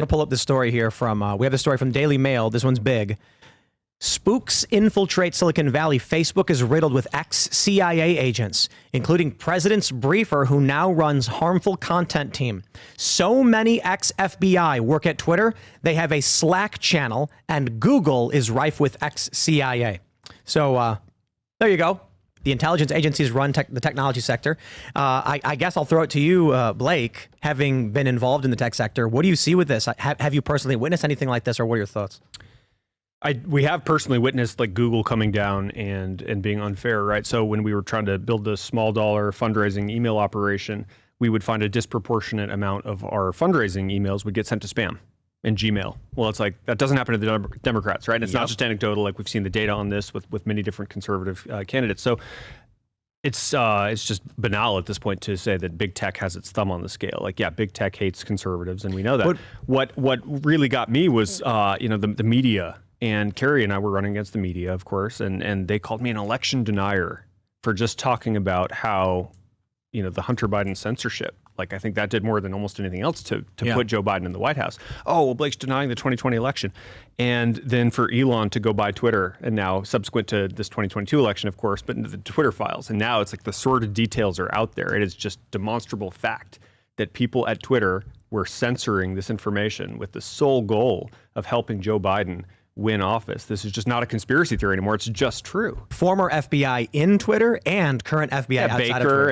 to pull up this story here from, we have the story from Daily Mail. This one's big. Spooks infiltrate Silicon Valley. Facebook is riddled with ex-CIA agents, including President's briefer, who now runs harmful content team. So many ex-FBI work at Twitter, they have a Slack channel, and Google is rife with ex-CIA. So there you go. The intelligence agencies run the technology sector. I guess I'll throw it to you, Blake, having been involved in the tech sector. What do you see with this? Have you personally witnessed anything like this, or what are your thoughts? We have personally witnessed like Google coming down and being unfair, right? So when we were trying to build a small dollar fundraising email operation, we would find a disproportionate amount of our fundraising emails would get sent to spam in Gmail. Well, it's like, that doesn't happen to the Democrats, right? And it's not just anecdotal, like we've seen the data on this with many different conservative candidates. So it's just banal at this point to say that big tech has its thumb on the scale. Like, yeah, big tech hates conservatives, and we know that. What really got me was, the media. And Carrie and I were running against the media, of course, and they called me an election denier for just talking about how, the Hunter Biden censorship, like I think that did more than almost anything else to put Joe Biden in the White House. Oh, well, Blake's denying the 2020 election. And then for Elon to go buy Twitter, and now subsequent to this 2022 election, of course, but the Twitter files. And now it's like the sordid details are out there. It is just demonstrable fact that people at Twitter were censoring this information with the sole goal of helping Joe Biden win office. This is just not a conspiracy theory anymore. It's just true. Former FBI in Twitter and current FBI outside Baker of Twitter.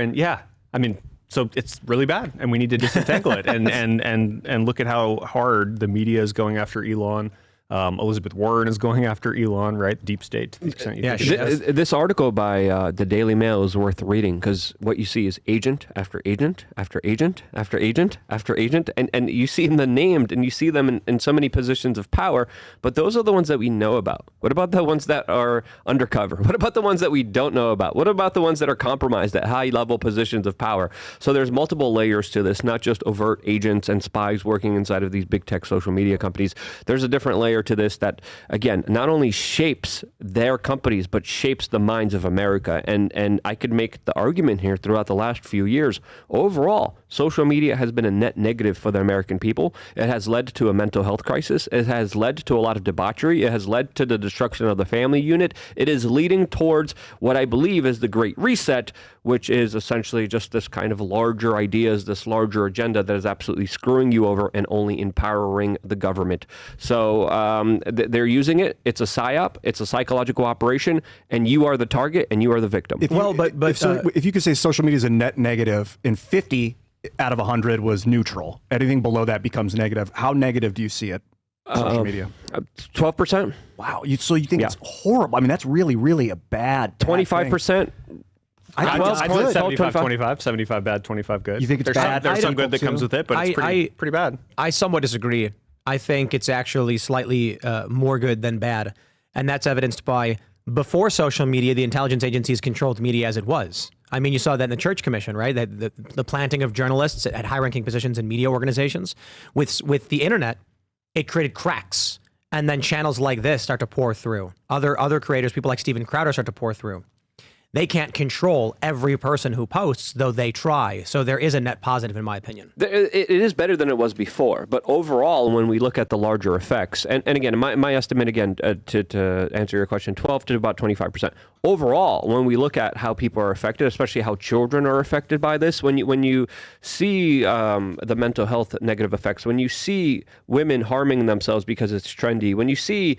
And so it's really bad, and we need to disentangle it and look at how hard the media is going after Elon. Elizabeth Warren is going after Elon, right? Deep state. To the extent this article by the Daily Mail is worth reading, because what you see is agent after agent after agent after agent after agent, and you see them named, and you see them in so many positions of power, but those are the ones that we know about. What about the ones that are undercover? What about the ones that we don't know about? What about the ones that are compromised at high-level positions of power? So there's multiple layers to this, not just overt agents and spies working inside of these big tech social media companies. There's a different layer to this that, again, not only shapes their companies, but shapes the minds of America. And I could make the argument here throughout the last few years, overall, social media has been a net negative for the American people. It has led to a mental health crisis. It has led to a lot of debauchery. It has led to the destruction of the family unit. It is leading towards what I believe is the Great Reset, which is essentially just this kind of larger ideas, this larger agenda that is absolutely screwing you over and only empowering the government. So they're using it. It's a psyop. It's a psychological operation, and you are the target, and you are the victim. If you could say social media is a net negative, and 50 out of 100 was neutral, anything below that becomes negative. How negative do you see it? Social media, 12%. Wow. So you think it's horrible? I mean, that's really, really a bad 25%. I'd say 75, 25, 75 bad, 25 good. You think it's bad? There's some good that comes with it, but it's pretty bad. I somewhat disagree. I think it's actually slightly more good than bad. And that's evidenced by, before social media, the intelligence agencies controlled media as it was. I mean, you saw that in the Church Commission, right? That the planting of journalists at high-ranking positions in media organizations. With the internet, it created cracks. And then channels like this start to pour through. Other creators, people like Steven Crowder, start to pour through. They can't control every person who posts, though they try. So there is a net positive, in my opinion. It is better than it was before. But overall, when we look at the larger effects, and again, my estimate, again, to answer your question, 12 to about 25%. Overall, when we look at how people are affected, especially how children are affected by this, when you see the mental health negative effects, when you see women harming themselves because it's trendy, when you see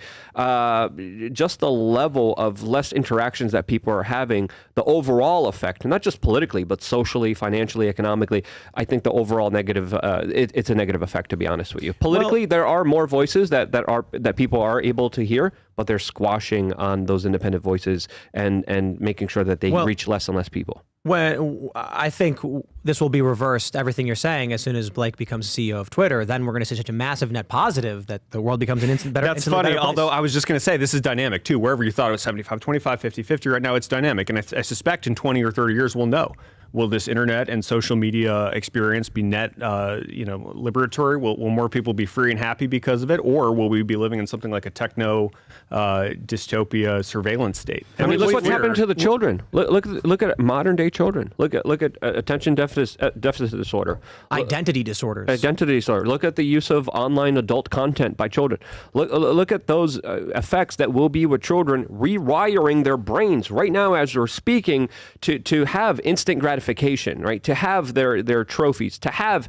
just the level of less interactions that people are having, the overall effect, not just politically, but socially, financially, economically, I think the overall negative, it's a negative effect, to be honest with you. Politically, there are more voices that people are able to hear, but they're squashing on those independent voices and making sure that they reach less and less people. When I think this will be reversed, everything you're saying, as soon as Blake becomes CEO of Twitter, then we're going to see such a massive net positive that the world becomes an instant better. That's funny, although I was just going to say this is dynamic too. Wherever you thought it was 75, 25, 50, 50, right now it's dynamic. And I suspect in 20 or 30 years we'll know. will this internet and social media experience be net, liberatory? Will more people be free and happy because of it, or will we be living in something like a techno dystopia surveillance state? I mean, look what's happened to the children. Look at modern day children. Look at attention deficit disorder, Identity disorders. identity disorder. Look at the use of online adult content by children. Look at those effects that will be with children rewiring their brains right now as we're speaking to have instant gratification, right? To have their trophies, to have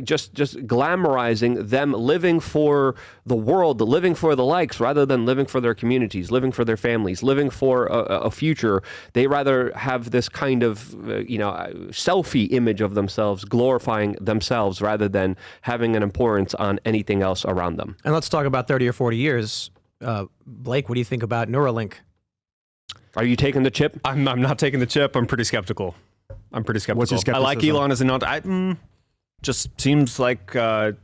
just glamorizing them living for the world, living for the likes rather than living for their communities, living for their families, living for a future. They rather have this kind of selfie image of themselves, glorifying themselves rather than having an importance on anything else around them. And let's talk about 30 or 40 years. Blake, what do you think about Neuralink? Are you taking the chip? I'm not taking the chip. I'm pretty skeptical. What's your I like skepticism? Elon as a just seems like a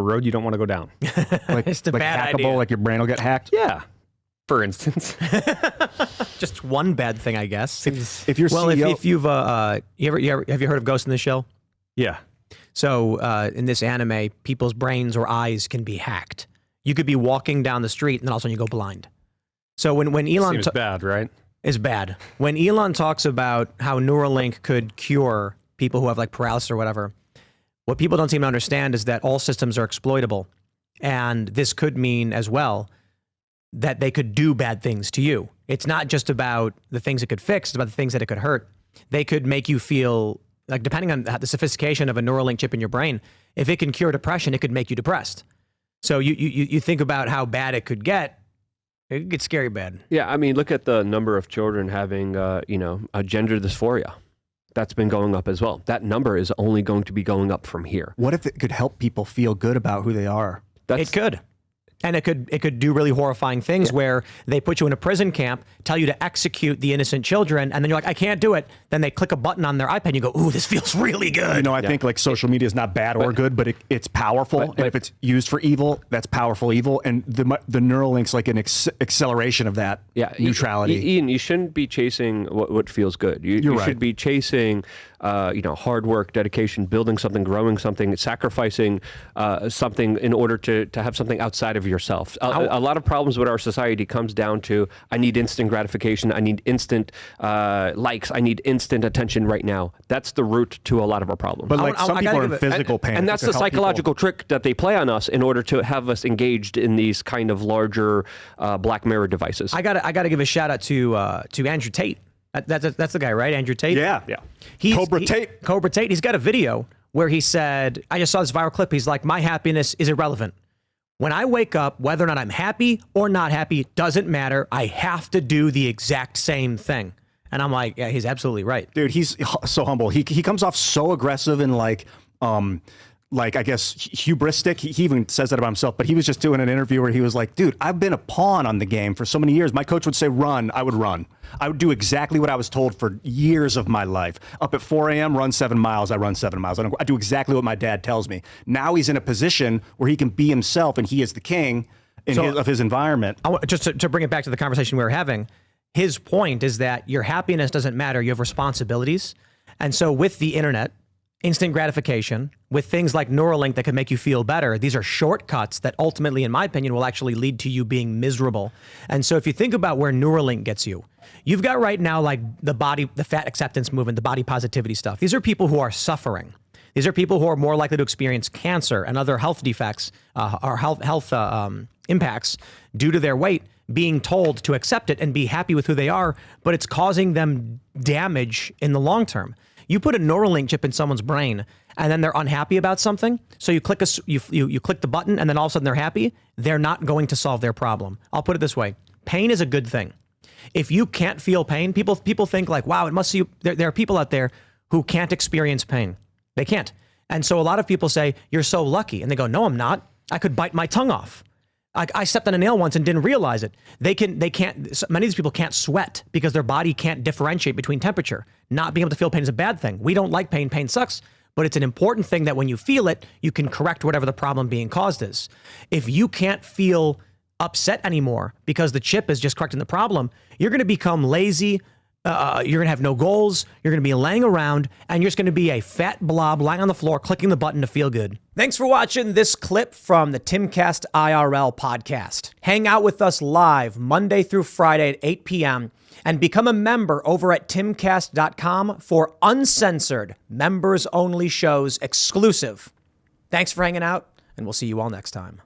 road you don't want to go down. Like, It's a like bad hackable, idea. like your brain will get hacked. Yeah, for instance. Just one bad thing, I guess. If you're Well, CEO, if you've have you heard of Ghost in the Shell? Yeah. So in this anime, people's brains or eyes can be hacked. You could be walking down the street and then all of a sudden you go blind. So when Elon Seems bad, right? is bad, when Elon talks about how Neuralink could cure people who have like paralysis or whatever, what people don't seem to understand is that all systems are exploitable, and this could mean as well that they could do bad things to you. It's not just about the things it could fix; it's about the things that it could hurt. They could make you feel like, depending on the sophistication of a Neuralink chip in your brain, if it can cure depression, it could make you depressed. So you think about how bad it could get. It could get scary bad. Yeah, I mean, look at the number of children having, a gender dysphoria. That's been going up as well. That number is only going to be going up from here. what if it could help people feel good about who they are? It could. And it could do really horrifying things where they put you in a prison camp, tell you to execute the innocent children, and then you're like, I can't do it. Then they click a button on their iPad and you go, ooh, this feels really good. I think like social media is not bad or good, but it's powerful. And if it's used for evil, that's powerful evil. And the Neuralink's like an acceleration of that neutrality. Ian, you shouldn't be chasing what feels good. You right. should be chasing, hard work, dedication, building something, growing something, sacrificing something in order to have something outside of yourself. A lot of problems with our society comes down to, I need instant gratification, I need instant likes, I need instant attention right now. That's the root to a lot of our problems. But like some I people gotta are in give it- physical pain. And that's It the could help psychological trick that they play on us in order to have us engaged in these kind of larger Black Mirror devices. I gotta give a shout out to Andrew Tate. That's the guy, right? Andrew Tate. Yeah. Tate. Cobra Tate. He's got a video where he said, I just saw this viral clip. He's like, my happiness is irrelevant. When I wake up, whether or not I'm happy or not happy doesn't matter. I have to do the exact same thing. And I'm like, yeah, he's absolutely right. Dude, he's so humble. He comes off so aggressive and like I guess hubristic. He even says that about himself, but he was just doing an interview where he was like, dude, I've been a pawn on the game for so many years. My coach would say, run, I would run. I would do exactly what I was told for years of my life. Up at 4 a.m., run 7 miles, I run 7 miles. I do exactly what my dad tells me. Now he's in a position where he can be himself and he is the king of his environment. Just to bring it back to the conversation we were having, his point is that your happiness doesn't matter. You have responsibilities. And so with the internet, instant gratification, with things like Neuralink that can make you feel better, these are shortcuts that ultimately, in my opinion, will actually lead to you being miserable. And so if you think about where Neuralink gets you, you've got right now like the fat acceptance movement, the body positivity stuff. These are people who are suffering. These are people who are more likely to experience cancer and other health defects or health impacts due to their weight, being told to accept it and be happy with who they are, but it's causing them damage in the long term. You put a Neuralink chip in someone's brain and then they're unhappy about something. So you click you click the button and then all of a sudden they're happy. They're not going to solve their problem. I'll put it this way. Pain is a good thing. If you can't feel pain, people think like, wow, it must be, there are people out there who can't experience pain. They can't. And so a lot of people say, you're so lucky. And they go, no, I'm not. I could bite my tongue off. I stepped on a nail once and didn't realize it. They can't, many of these people can't sweat because their body can't differentiate between temperature. Not being able to feel pain is a bad thing. We don't like pain. Pain sucks. But it's an important thing that when you feel it, you can correct whatever the problem being caused is. If you can't feel upset anymore because the chip is just correcting the problem, you're going to become lazy, You're going to have no goals. You're going to be laying around, and you're just going to be a fat blob lying on the floor, clicking the button to feel good. Thanks for watching this clip from the Timcast IRL podcast. Hang out with us live Monday through Friday at 8 p.m. and become a member over at timcast.com for uncensored, members-only shows exclusive. Thanks for hanging out, and we'll see you all next time.